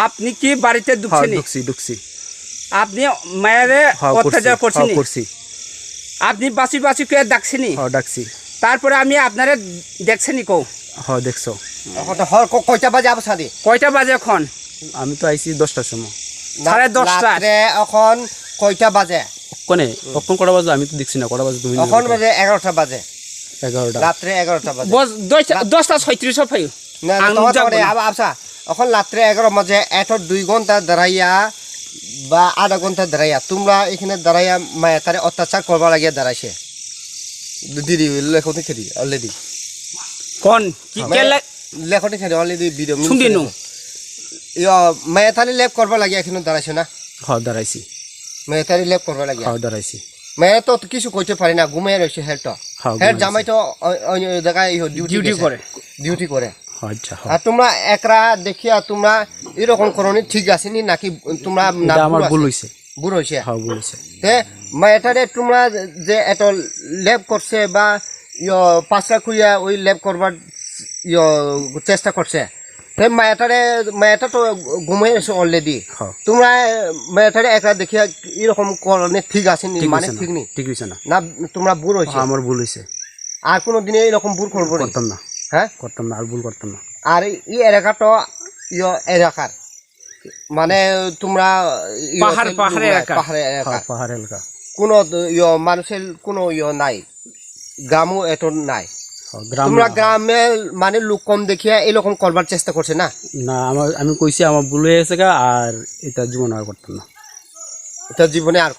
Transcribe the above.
আপনি কি বাড়িতে ঢুকছেন? ঢুকছি আপনি মায়েরে অত্যাচার করছেন? আপনি বাঁচি বাঁচি কে ডাকছেনি? ডাকছি। তারপরে আমি আপনারে দেখছেনি কও? দেখছো। কয়টা বাজে আবার সাদি? কয়টা বাজে এখন? আমি তো আইছি 10টার সময়। 10:30 এখন কয়টা বাজে? কোনে কখন কটা বাজে আমি তো দেখছি না। কটা বাজে তুমি? এখন বাজে 11টা বাজে। 11টা রাত্রে 11টা বাজে। 10:36 হয়। না আচ্ছা এখন রাত্রে 11 বাজে। এত 2 ঘন্টা দাঁড়াইয়া বা আধা ঘন্টা দাঁড়াইয়া তোমরা এখানে দাঁড়াইয়া মায়ের তারে অত্যাচার করবার লাগিয়া দাঁড়াইছে। দিদি লেখনি খেদি অলরেডি কোন কি লেখনি খেদি অলরেডি ভিডিও শুনিনু মায়ের তারে লেপ করবার লাগিয়া এখানে দাঁড়াইছে না? দাঁড়াইছি। মায়ের তারে লেপ করবার লাগিয়া দাঁড়াইছি। মায়ের তো কিছু কইতে পারি না, ঘুমিয়ে রয়েছে। হেড জামাই তো অন্য জায়গায় ডিউটি করে। আচ্ছা। আর তোমরা একরা দেখিয়া তোমরা এরকম করনি ঠিক আছে নি নাকি? তোমরা আমার ভুল হইছে। ভুল হইছে। ভুল হইছে। তে মায়েটারে তোমরা যে এত লেপ করছে বা পাঁচটা খুঁড়িয়া ওই লেপ করবার চেষ্টা করছে, তে মায়েটা তো ঘুমিয়ে এসে অলরেডি। তোমরা মায়েটারে একরা দেখিয়া এরকম করনি ঠিক আছে নি মানে ঠিক নি? ঠিক হইছে না। না তোমরা ভুল হইছে। আমার ভুল হইছে। আর কোনো দিনে এরকম ভুল করতাম না। হ্যাঁ করতাম না, আর ভুল করতাম না। আর এই এলাকাটা এলাকার মানে তোমরা পাহাড় এলাকা কোনো মানুষের কোনো নাই, গ্রামও এত নাই। তোমরা গ্রামে মানে লোক কম দেখিয়া এরকম করবার চেষ্টা করছে না? না আমি কইছি আমার ভুল হয়ে গেছে আর এটা জীবন আর করতাম না। এটা জীবনে আর